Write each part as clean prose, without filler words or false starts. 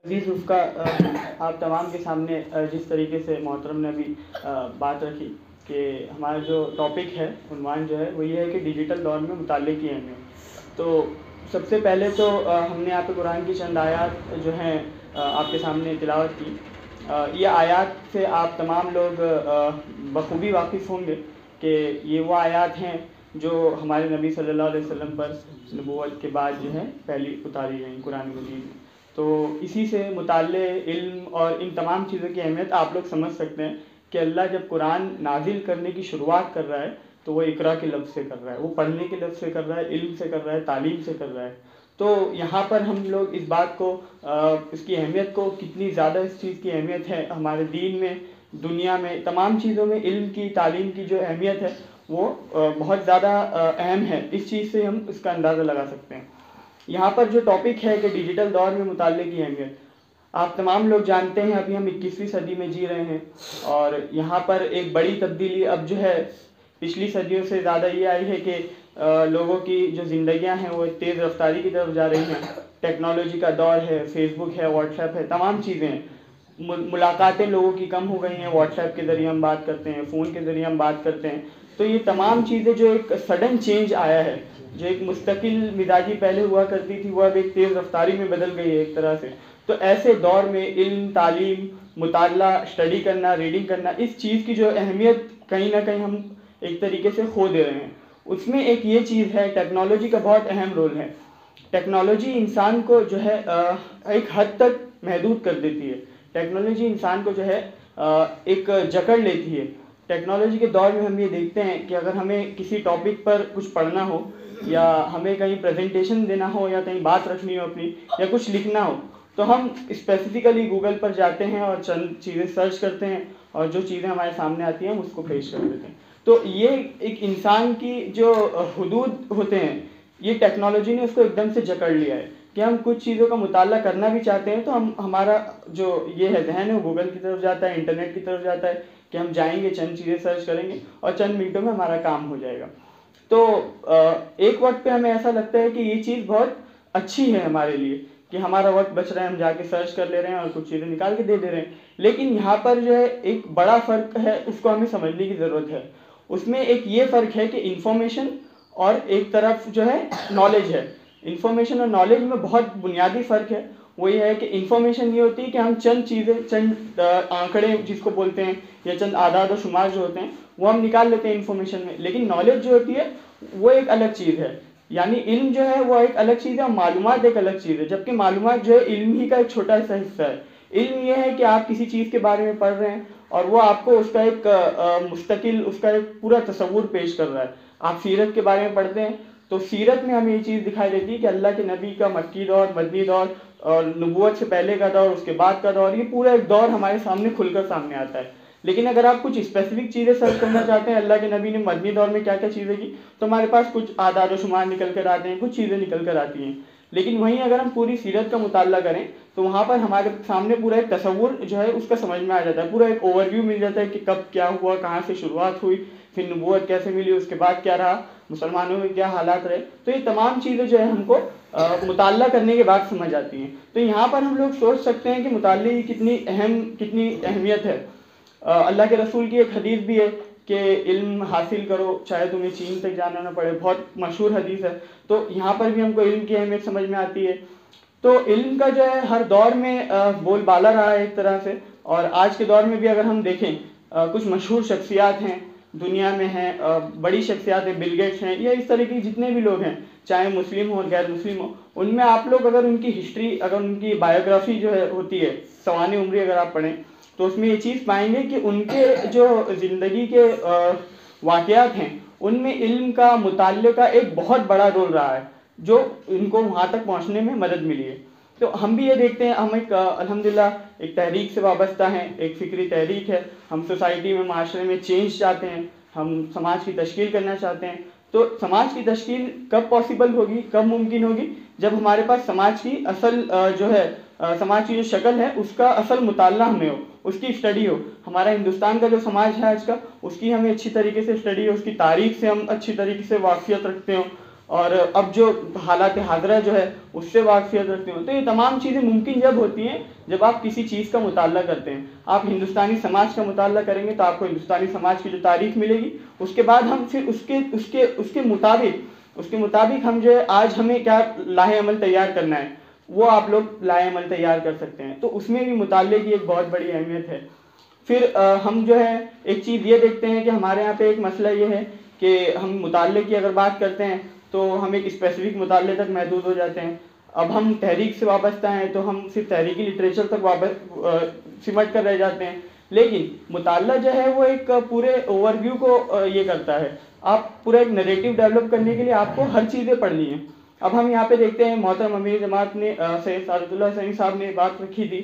अजीज़ उसका आप तमाम के सामने जिस तरीके से मोहतरम ने अभी बात रखी कि हमारा जो टॉपिक है, उन्वान जो है वो ये है कि डिजिटल दौर में मुताले की अहमियत। तो सबसे पहले तो हमने यहाँ पे कुरान की चंद आयात जो हैं आपके सामने तिलावत की। ये आयात से आप तमाम लोग बखूबी वाकिफ़ होंगे कि ये वो आयात हैं जो हमारे नबी सल्लल्लाहु अलैहि वसल्लम पर नबूवत के बाद जो है पहली उतारी गई कुरान मजीद में। तो इसी से मुताल्ले इल्म और इन तमाम चीज़ों की अहमियत आप लोग समझ सकते हैं कि अल्लाह जब कुरान नाजिल करने की शुरुआत कर रहा है तो वो इकरा के लफ्ज़ से कर रहा है, वो पढ़ने के लफ्ज़ से कर रहा है, इल्म से कर रहा है, तालीम से कर रहा है। तो यहाँ पर हम लोग इस बात को इसकी अहमियत को कितनी ज़्यादा इस चीज़ की अहमियत है हमारे दीन में, दुनिया में, तमाम चीज़ों में इल्म की तालीम की जो अहमियत है वो बहुत ज़्यादा अहम है। इस चीज़ से हम इसका अंदाज़ा लगा सकते हैं। यहाँ पर जो टॉपिक है कि डिजिटल दौर में मुताल्ले की अहमियत, आप तमाम लोग जानते हैं अभी हम 21वीं सदी में जी रहे हैं और यहाँ पर एक बड़ी तब्दीली अब जो है पिछली सदियों से ज़्यादा ये आई है कि लोगों की जो ज़िंदगियाँ हैं वो तेज़ रफ्तारी की तरफ जा रही हैं। टेक्नोलॉजी का दौर है, फेसबुक है, व्हाट्सएप है, तमाम चीज़ें हैं। मुलाकातें लोगों की कम हो गई हैं, व्हाट्सएप के ज़रिए हम बात करते हैं, फ़ोन के ज़रिए हम बात करते हैं। तो ये तमाम चीज़ें जो एक सडन चेंज आया है, जो एक मुस्तकिल मिजाजी पहले हुआ करती थी वो अब एक तेज़ रफ्तारी में बदल गई है एक तरह से। तो ऐसे दौर में इल्म, तालीम, मुताला, स्टडी करना, रीडिंग करना, इस चीज़ की जो अहमियत कहीं ना कहीं हम एक तरीके से खो दे रहे हैं। उसमें एक ये चीज़ है, टेक्नोलॉजी का बहुत अहम रोल है। टेक्नोलॉजी इंसान को जो है एक हद तक महदूद कर देती है। टेक्नोलॉजी इंसान को जो है एक जकड़ लेती है। टेक्नोलॉजी के दौर में हम ये देखते हैं कि अगर हमें किसी टॉपिक पर कुछ पढ़ना हो या हमें कहीं प्रेजेंटेशन देना हो या कहीं बात रखनी हो अपनी या कुछ लिखना हो तो हम स्पेसिफिकली गूगल पर जाते हैं और चंद चीज़ें सर्च करते हैं और जो चीज़ें हमारे सामने आती हैं हम उसको पेश कर देते हैं। तो ये एक इंसान की जो हुदूद होते हैं, ये टेक्नोलॉजी ने उसको एकदम से जकड़ लिया है कि हम कुछ चीज़ों का मुताला करना भी चाहते हैं तो हमारा जो ये है जहन है वो गूगल की तरफ जाता है, इंटरनेट की तरफ जाता है कि हम जाएंगे, चंद चीज़ें सर्च करेंगे और चंद मिनटों में हमारा काम हो जाएगा। तो एक वक्त पे हमें ऐसा लगता है कि ये चीज़ बहुत अच्छी है हमारे लिए कि हमारा वक्त बच रहा है, हम जाके सर्च कर ले रहे हैं और कुछ चीज़ें निकाल के दे दे रहे हैं। लेकिन यहाँ पर जो है एक बड़ा फ़र्क है, उसको हमें समझने की ज़रूरत है। उसमें एक ये फ़र्क है कि इंफॉर्मेशन और एक तरफ जो है नॉलेज है। इंफॉर्मेशन और नॉलेज में बहुत बुनियादी फ़र्क है। वो ये है कि इंफॉर्मेशन ये होती है कि हम चंद चीज़ें, चंद आंकड़े जिसको बोलते हैं या चंद आदाद और शुमार जो होते हैं वो हम निकाल लेते हैं इंफॉर्मेशन में। लेकिन नॉलेज जो होती है वो एक अलग चीज़ है, यानी इल्म जो है वो एक अलग चीज़ है और मालूमात एक अलग चीज़ है। जबकि मालूमात जो है इल्म ही का एक छोटा सा हिस्सा है। इल्म ये है कि आप किसी चीज़ के बारे में पढ़ रहे हैं और वो आपको उसका एक मुस्तकिल, उसका एक पूरा तस्वुर पेश कर रहा है। आप सीरत के बारे में पढ़ते हैं तो सीरत में हमें ये चीज़ दिखाई देती है कि अल्लाह के नबी का मक्की दौर, मदनी दौर और नबूवत से पहले का दौर, उसके बाद का दौर, ये पूरा एक दौर हमारे सामने खुलकर सामने आता है। लेकिन अगर आप कुछ स्पेसिफिक चीज़ें सर्च करना चाहते हैं अल्लाह के नबी ने मदनी दौर में क्या क्या चीज़ें की तो हमारे पास कुछ आदाद व शुमार निकल कर आते हैं, कुछ चीज़ें निकल कर आती हैं। लेकिन वहीं अगर हम पूरी सीरत का मुताला करें तो वहाँ पर हमारे सामने पूरा एक तस्वुर जो है उसका समझ में आ जाता है, पूरा एक ओवरव्यू मिल जाता है कि कब क्या हुआ, कहाँ से शुरुआत हुई, फिर नबूवत कैसे मिली, उसके बाद क्या रहा, मुसलमानों में क्या हालात रहे। तो ये तमाम चीज़ें जो है हमको मुताला करने के बाद समझ आती हैं। तो यहाँ पर हम लोग सोच सकते हैं कि मुताले की कितनी अहमियत है। अल्लाह के रसूल की एक हदीस भी है कि इल्म हासिल करो चाहे तुम्हें चीन तक जाना ना पड़े, बहुत मशहूर हदीस है। तो यहाँ पर भी हमको इल्म की अहमियत समझ में आती है। तो इल्म का जो है हर दौर में बोलबाला रहा है एक तरह से। और आज के दौर में भी अगर हम देखें कुछ मशहूर शख्सियात हैं दुनिया में हैं, बड़ी शख्सियात हैं, बिल गेट्स हैं, या इस तरह की जितने भी लोग हैं चाहे मुस्लिम हो गैर मुस्लिम हो, उनमें आप लोग अगर उनकी हिस्ट्री, अगर उनकी बायोग्राफी जो है होती है, सवाने उम्री अगर आप पढ़ें तो उसमें ये चीज़ पाएंगे कि उनके जो ज़िंदगी के वाक़यात हैं उनमें इल्म का, मुताल्ले का एक बहुत बड़ा रोल रहा है जो इनको वहाँ तक पहुँचने में मदद मिली है। तो हम भी ये देखते हैं, हम एक अल्हम्दुलिल्लाह एक तहरीक से वाबस्ता हैं, एक फ़िक्री तहरीक है। हम सोसाइटी में, माशरे में चेंज चाहते हैं, हम समाज की तश्कील करना चाहते हैं। तो समाज की तश्कील कब पॉसिबल होगी, कब मुमकिन होगी, जब हमारे पास समाज की असल जो है समाज की जो शक्ल है उसका असल मुताला हमें हो, उसकी स्टडी हो। हमारा हिंदुस्तान का जो समाज है आज का, उसकी हमें अच्छी तरीके से स्टडी हो, उसकी तारीख से हम अच्छी तरीके से वाक़ियत रखते हो और अब जो हालात हाज़रा जो है उससे वाकफियत रखते हो। तो ये तमाम चीज़ें मुमकिन जब होती हैं जब आप किसी चीज़ का मुताला करते हैं। आप हिंदुस्तानी समाज का मुताला करेंगे तो आपको हिंदुस्तानी समाज की जो तारीख मिलेगी, उसके बाद हम फिर उसके मुताबिक हम जो है आज हमें क्या लाहे अमल तैयार करना है, वो आप लोग लाहे अमल तैयार कर सकते हैं। तो उसमें भी मुताले की एक बहुत बड़ी अहमियत है। फिर हम जो है एक चीज़ ये देखते हैं कि हमारे यहाँ पे एक मसला ये है कि हम मुताले की अगर बात करते हैं तो हम एक स्पेसिफिक मुताले तक महदूद हो जाते हैं। अब हम तहरीक से वाबस्ता हैं तो हम सिर्फ तहरीकी लिटरेचर तक सिमट कर रह जाते हैं। लेकिन मुताला जो है वो एक पूरे ओवरव्यू को ये करता है। आप पूरा एक नरेटिव डेवलप करने के लिए आपको हर चीज़ें पढ़नी है। अब हम यहाँ पे देखते हैं मोहतरम अमीर जमात ने सैयद सादतुल्लाह सईद साहब ने बात रखी थी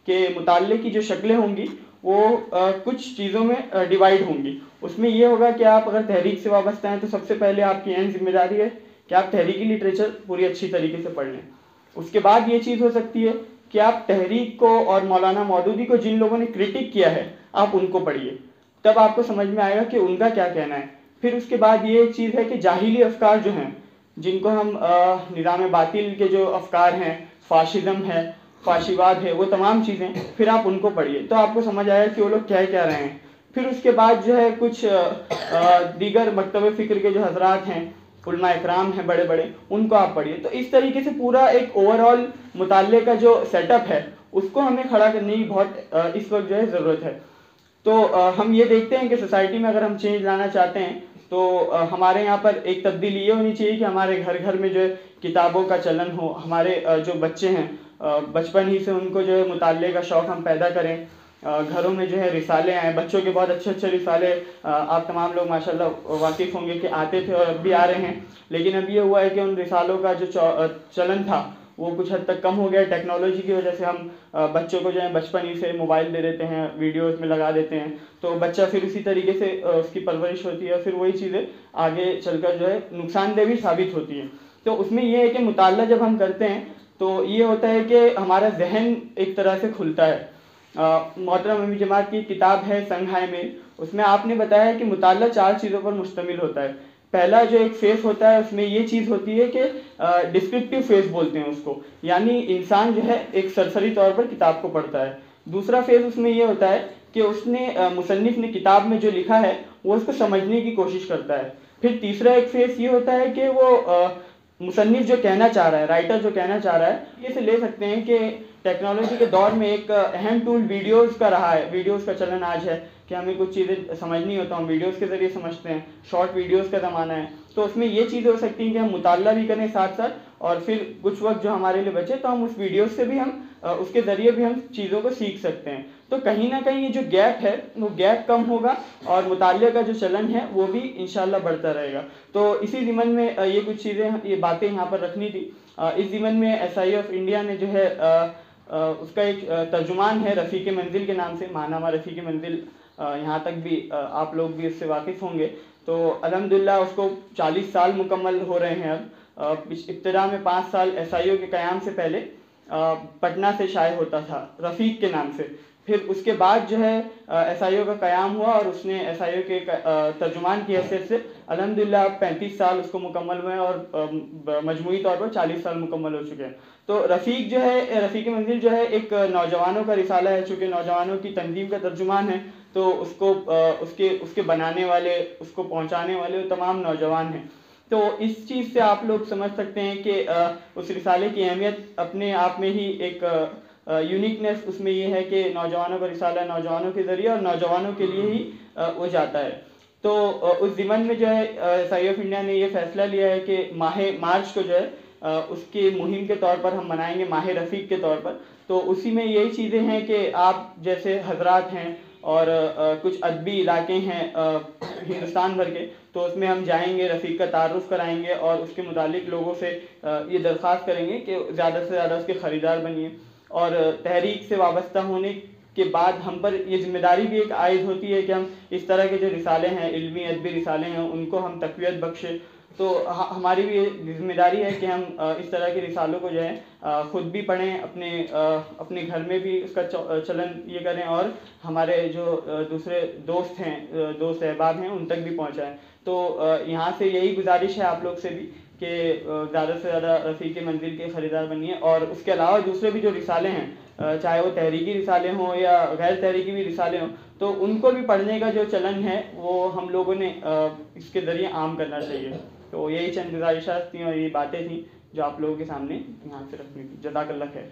कि मुताले की जो शक्लें होंगी वो कुछ चीज़ों में डिवाइड होंगी। उसमें ये होगा कि आप अगर तहरीक से वाबस्ता हैं तो सबसे पहले आपकी अहम जिम्मेदारी है कि आप तहरीकी लिटरेचर पूरी अच्छी तरीके से पढ़ लें। उसके बाद ये चीज़ हो सकती है कि आप तहरीक को और मौलाना मौदूदी को जिन लोगों ने क्रिटिक किया है आप उनको पढ़िए, तब आपको समझ में आएगा कि उनका क्या कहना है। फिर उसके बाद ये एक चीज़ है कि जाहिली अफकार जो हैं, जिनको हम निज़ाम बातिल के जो अफकार हैं, फाशिज़म है, फाशीवाद है, वो तमाम चीज़ें फिर आप उनको पढ़िए तो आपको समझ आएगा कि वो लोग क्या कह रहे हैं। फिर उसके बाद जो है कुछ दीगर मकतब फ़िक्र के जो हजरात हैं, उलमा इकराम हैं बड़े बड़े, उनको आप पढ़िए। तो इस तरीके से पूरा एक ओवरऑल मुताले का जो सेटअप है उसको हमें खड़ा करने की बहुत इस वक्त जो है ज़रूरत है। तो हम ये देखते हैं कि सोसाइटी में अगर हम चेंज लाना चाहते हैं तो हमारे यहाँ पर एक तब्दीली ये होनी चाहिए कि हमारे घर घर में जो है किताबों का चलन हो। हमारे जो बच्चे हैं बचपन ही से उनको जो है मुताले का शौक़ हम पैदा करें। घरों में जो है रिसाले आए, बच्चों के बहुत अच्छे अच्छे रिसाले आप तमाम लोग माशाल्लाह वाकिफ़ होंगे कि आते थे और अब भी आ रहे हैं। लेकिन अब ये हुआ है कि उन रिसालों का जो चलन था वो कुछ हद तक कम हो गया। टेक्नोलॉजी की वजह से हम बच्चों को जो है बचपन ही से मोबाइल दे देते हैं, वीडियोस में लगा देते हैं, तो बच्चा फिर उसी तरीके से उसकी परवरिश होती है, फिर वही चीज़ें आगे चलकर जो है नुकसानदेह भी साबित होती हैं। तो उसमें यह है कि मुताला जब हम करते हैं तो ये होता है कि हमारा जहन एक तरह से खुलता है। मोहतरम अमीर जमात की किताब है संग हाय मेल, उसमें आपने बताया कि मुताला 4 चीज़ों पर मुश्तमिल होता है। पहला जो एक फेस होता है उसमें ये चीज़ होती है कि डिस्क्रिप्टिव फेस बोलते हैं उसको, यानी इंसान जो है एक सरसरी तौर पर किताब को पढ़ता है। दूसरा फेस उसमें ये होता है कि उसने मुसन्निफ ने किताब में जो लिखा है वो उसको समझने की कोशिश करता है। फिर तीसरा एक फेस ये होता है कि वो मुसन्निफ जो कहना चाह रहा है, राइटर जो कहना चाह रहा है, ये से ले सकते हैं कि टेक्नोलॉजी के दौर में एक अहम टूल वीडियोस का रहा है। वीडियोस का चलन आज है कि हमें कुछ चीज़ें समझनी होता हम वीडियोस के ज़रिए समझते हैं। शॉर्ट वीडियोस का ज़माना है, तो उसमें ये चीज़ें हो सकती हैं कि हम मुताला भी करें साथ साथ, और फिर कुछ वक्त जो हमारे लिए बचे तो हम उस वीडियोस से भी हम उसके ज़रिए भी हम चीज़ों को सीख सकते हैं। तो कहीं ना कहीं ये जो गैप है वो गैप कम होगा और मुताले का जो चलन है वो भी इंशाल्लाह बढ़ता रहेगा। तो इसी ज़िमन में ये कुछ चीज़ें, ये बातें यहाँ पर रखनी थी। इस ज़िमन में SI ऑफ इंडिया ने जो है उसका एक तर्जुमान है रफ़ीक मंजिल के नाम से, माहनामा रफ़ीक मंजिल, यहाँ तक भी आप लोग भी उससे वाकिफ़ होंगे। तो अल्हम्दुलिल्लाह उसको 40 साल मुकम्मल हो रहे हैं अब। इब्तिदा में 5 साल SIO के क़याम से पहले पटना से शाये होता था रफ़ीक के नाम से। फिर उसके बाद जो है SIO का क़याम हुआ और उसने SIO के तर्जुमान की हैसियत से अल्हम्दुलिल्लाह 35 साल उसको मुकम्मल हुए और मजमूई तौर पर 40 साल मुकम्मल हो चुके हैं। तो रफ़ीक जो है, रफ़ीक मंजिल जो है एक नौजवानों का रिसाला है, चूँकि नौजवानों की तंजीम का तर्जुमान है तो उसको उसके बनाने वाले, उसको पहुँचाने वाले वो तमाम नौजवान हैं। तो इस चीज़ से आप लोग समझ सकते हैं कि उस रिसाले की अहमियत अपने आप में ही एक यूनिकनेस उसमें ये है कि नौजवानों का रिसाला नौजवानों के ज़रिए और नौजवानों के लिए ही वो जाता है। तो उस ज़िमन में जो है SI ऑफ इंडिया ने ये फ़ैसला लिया है कि माह मार्च को जो है उसकी मुहिम के तौर पर हम मनाएंगे, माह रफ़ीक के तौर पर। तो उसी में यही चीज़ें हैं कि आप जैसे हजरात हैं और कुछ अदबी इलाके हैं हिंदुस्तान भर के, तो उसमें हम जाएंगे, रफ़ीक का तारुफ़ कराएंगे और उसके मुतालिक लोगों से ये दरख्वास्त करेंगे कि ज़्यादा से ज़्यादा उसके ख़रीदार बनिए। और तहरीक से वाबस्ता होने के बाद हम पर ये ज़िम्मेदारी भी एक आयद होती है कि हम इस तरह के जो रिसाले हैं, इल्मी अदबी रिसाले हैं, उनको हम तक़वियत बख्शें। तो हमारी भी ये ज़िम्मेदारी है कि हम इस तरह के रिसालों को जो है ख़ुद भी पढ़ें, अपने घर में भी उसका चलन ये करें और हमारे जो दूसरे दोस्त हैं, दोस्त अहबाब हैं, उन तक भी पहुँचाएँ। तो यहाँ से यही गुजारिश है आप लोग से भी कि ज़्यादा से ज़्यादा रफ़ीक़ मंज़िल के ख़रीदार बनिए। और उसके अलावा दूसरे भी जो रिसाले हैं, चाहे वो तहरीकी रिसाले हों या गैर तहरीकी भी रिसाले हों, तो उनको भी पढ़ने का जो चलन है वो हम लोगों ने इसके ज़रिए आम करना चाहिए। तो यही चंद गुज़ारिशात थी और ये बातें थी जो आप लोगों के सामने यहाँ से रखनी थी। जज़ाकल्लाह खैर।